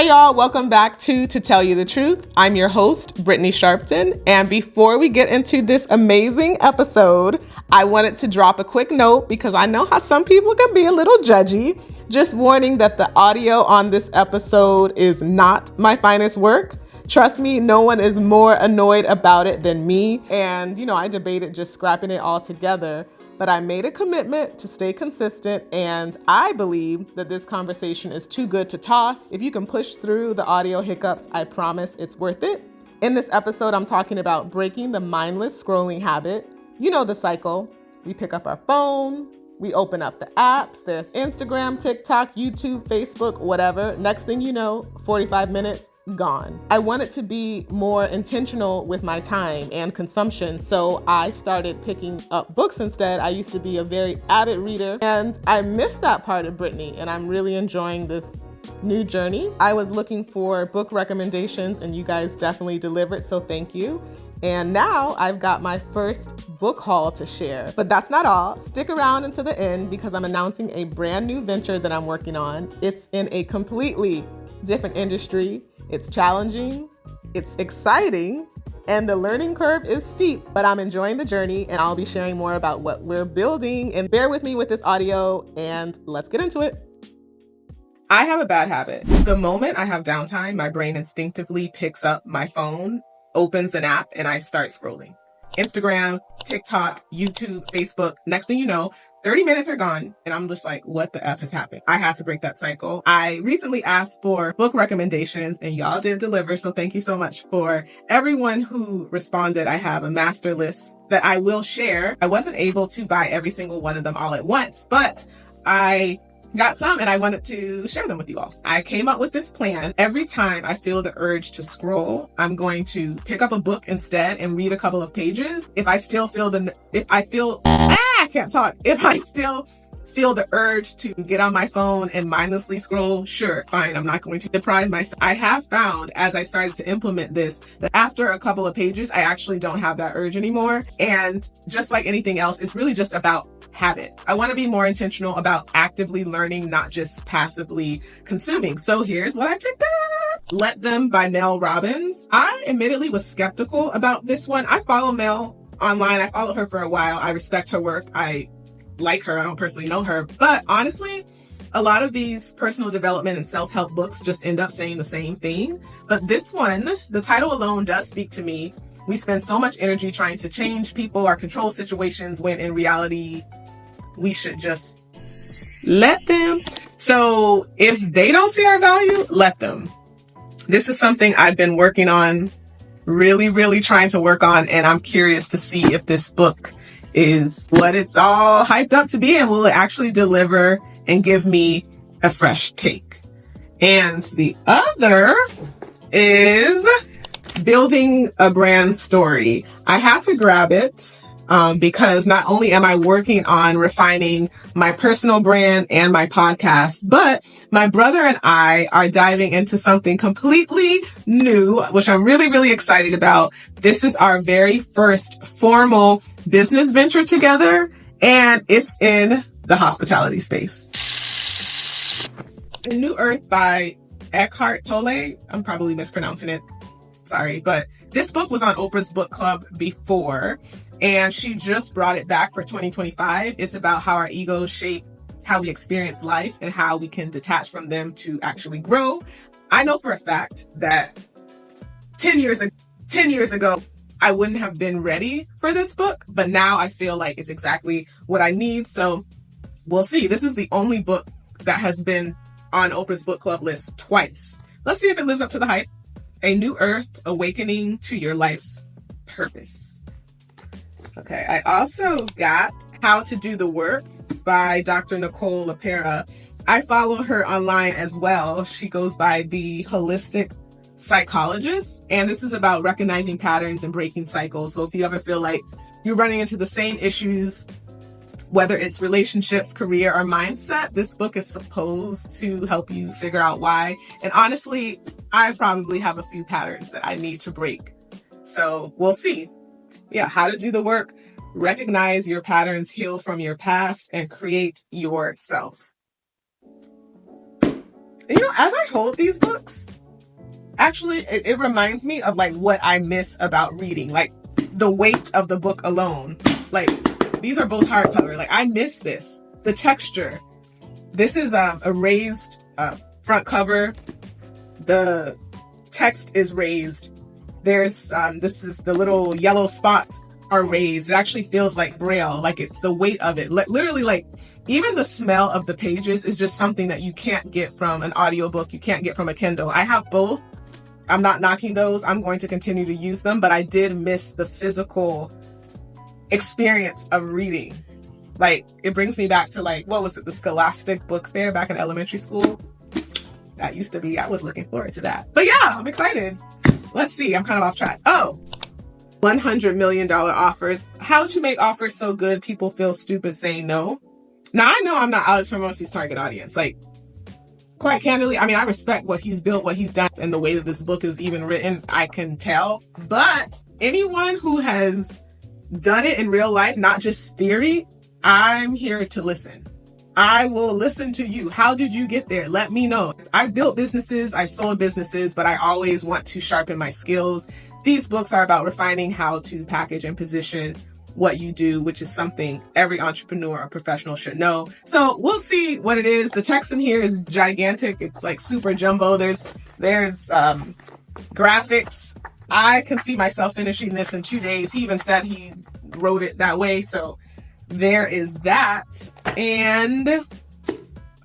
Hey y'all, welcome back to Tell You the Truth. I'm your host, Brittany Sharpton, and before we get into this amazing episode, I wanted to drop a quick note because I know how some people can be a little judgy. Just warning that the audio on this episode is not my finest work. Trust me, no one is more annoyed about it than me. And, I debated just scrapping it all together, but I made a commitment to stay consistent. And I believe that this conversation is too good to toss. If you can push through the audio hiccups, I promise it's worth it. In this episode, I'm talking about breaking the mindless scrolling habit. You know the cycle. We pick up our phone, we open up the apps, there's Instagram, TikTok, YouTube, Facebook, whatever. Next thing you know, 45 minutes, gone. I wanted to be more intentional with my time and consumption, so I started picking up books instead. I used to be a very avid reader, and I missed that part of Brittany, and I'm really enjoying this new journey. I was looking for book recommendations, and you guys definitely delivered, so thank you. And now I've got my first book haul to share. But that's not all. Stick around until the end because I'm announcing a brand new venture that I'm working on. It's in a completely different industry. It's challenging, it's exciting, and the learning curve is steep, but I'm enjoying the journey and I'll be sharing more about what we're building. And bear with me with this audio and let's get into it. I have a bad habit. The moment I have downtime, my brain instinctively picks up my phone, opens an app, and I start scrolling. Instagram, TikTok, YouTube, Facebook. Next thing you know, 30 minutes are gone, and I'm just like, what the F has happened? I had to break that cycle. I recently asked for book recommendations, and y'all did deliver, so thank you so much for everyone who responded. I have a master list that I will share. I wasn't able to buy every single one of them all at once, but I got some and I wanted to share them with you all. I came up with this plan. Every time I feel the urge to scroll, I'm going to pick up a book instead and read a couple of pages. If I still feel the urge to get on my phone and mindlessly scroll, sure, fine, I'm not going to deprive myself. I have found as I started to implement this that after a couple of pages, I actually don't have that urge anymore. And just like anything else, it's really just about habit. I want to be more intentional about actively learning, not just passively consuming. So here's what I picked up. Let Them by Mel Robbins. I admittedly was skeptical about this one. I follow Mel online. I followed her for a while. I respect her work. I like her. I don't personally know her. But honestly, a lot of these personal development and self-help books just end up saying the same thing. But this one, the title alone does speak to me. We spend so much energy trying to change people or control situations when in reality, we should just let them. So if they don't see our value, let them. This is something I've been working on, really trying to work on. And I'm curious to see if this book is what it's all hyped up to be and will it actually deliver and give me a fresh take. And the other is Building a Brand Story. I had to grab it because not only am I working on refining my personal brand and my podcast, but my brother and I are diving into something completely new, which I'm really excited about. This is our very first formal business venture together, and it's in the hospitality space. A New Earth by Eckhart Tolle. I'm probably mispronouncing it. Sorry, but this book was on Oprah's book club before, and she just brought it back for 2025. It's about how our egos shape how we experience life and how we can detach from them to actually grow. I know for a fact that 10 years ago, I wouldn't have been ready for this book, but now I feel like it's exactly what I need. So we'll see. This is the only book that has been on Oprah's book club list twice. Let's see if it lives up to the hype. A New Earth, Awakening to Your Life's Purpose. Okay, I also got How to Do the Work by Dr. Nicole LePera. I follow her online as well. She goes by the Holistic Psychologist, and this is about recognizing patterns and breaking cycles. So if you ever feel like you're running into the same issues, whether it's relationships, career, or mindset, this book is supposed to help you figure out why. And honestly, I probably have a few patterns that I need to break. So we'll see. Yeah, how to do the work, recognize your patterns, heal from your past, and create yourself. You know, as I hold these books, actually, it reminds me of like what I miss about reading, like the weight of the book alone. Like these are both hardcover. Like I miss this, the texture. This is a raised front cover. The text is raised. There's this is the little yellow spots are raised. It actually feels like Braille, like it's the weight of it. Literally, like even the smell of the pages is just something that you can't get from an audiobook. You can't get from a Kindle. I have both. I'm not knocking those. I'm going to continue to use them, but I did miss the physical experience of reading. Like it brings me back to like, what was it? The Scholastic Book Fair back in elementary school. That used to be, I was looking forward to that. But yeah, I'm excited. Let's see, I'm kind of off track. Oh, $100 million offers. How to make offers so good people feel stupid saying no. Now, I know I'm not Alex Hormozi's target audience. Like, quite candidly, I mean, I respect what he's built, what he's done, and the way that this book is even written, I can tell. But anyone who has done it in real life, not just theory, I'm here to listen. I will listen to you. How did you get there? Let me know. I've built businesses, I've sold businesses, but I always want to sharpen my skills. These books are about refining how to package and position what you do, which is something every entrepreneur or professional should know. So we'll see what it is. The text in here is gigantic. It's like super jumbo. There's graphics. I can see myself finishing this in 2 days. He even said he wrote it that way. So there is that. And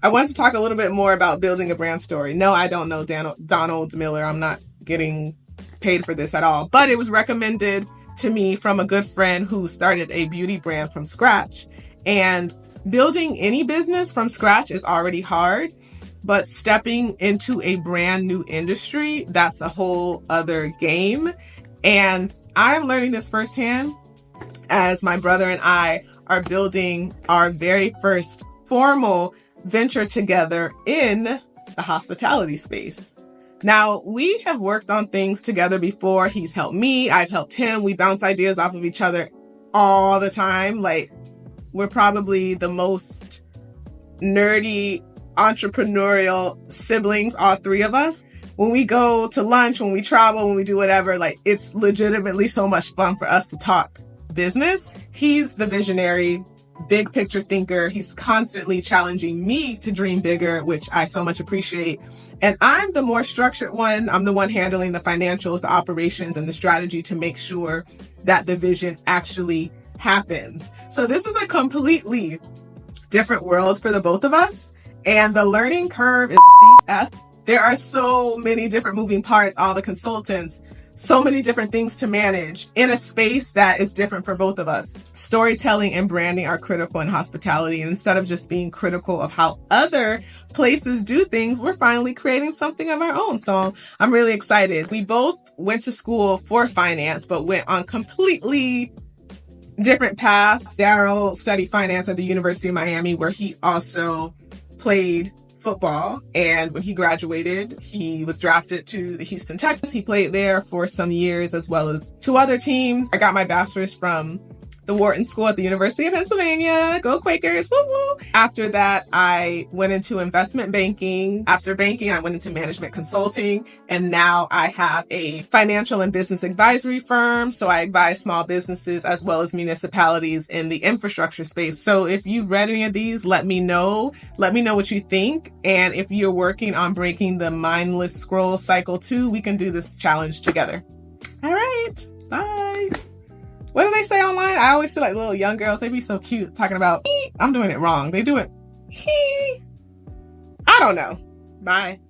I want to talk a little bit more about building a brand story. No, I don't know Donald Miller. I'm not getting paid for this at all, but it was recommended to me from a good friend who started a beauty brand from scratch. And building any business from scratch is already hard, but stepping into a brand new industry, that's a whole other game. And I'm learning this firsthand as my brother and I are building our very first formal venture together in the hospitality space. Now, we have worked on things together before. He's helped me. I've helped him. We bounce ideas off of each other all the time. Like, we're probably the most nerdy, entrepreneurial siblings, all three of us. When we go to lunch, when we travel, when we do whatever, like, it's legitimately so much fun for us to talk business. He's the visionary, big picture thinker. He's constantly challenging me to dream bigger, which I so much appreciate. And I'm the more structured one. I'm the one handling the financials, the operations, and the strategy to make sure that the vision actually happens. So this is a completely different world for the both of us. And the learning curve is steep as there are so many different moving parts, all the consultants, so many different things to manage in a space that is different for both of us. Storytelling and branding are critical in hospitality. And instead of just being critical of how other places do things, we're finally creating something of our own. So I'm really excited. We both went to school for finance, but went on completely different paths. Daryl studied finance at the University of Miami, where he also played football. And when he graduated, he was drafted to the Houston Texans. He played there for some years, as well as two other teams. I got my bachelor's from the Wharton School at the University of Pennsylvania. Go Quakers, woo woo. After that, I went into investment banking. After banking, I went into management consulting. And now I have a financial and business advisory firm. So I advise small businesses as well as municipalities in the infrastructure space. So if you've read any of these, let me know. Let me know what you think. And if you're working on breaking the mindless scroll cycle too, we can do this challenge together. All right. Bye. What do they say online? I always see like little young girls. They be so cute talking about, I'm doing it wrong. They do it. I don't know. Bye.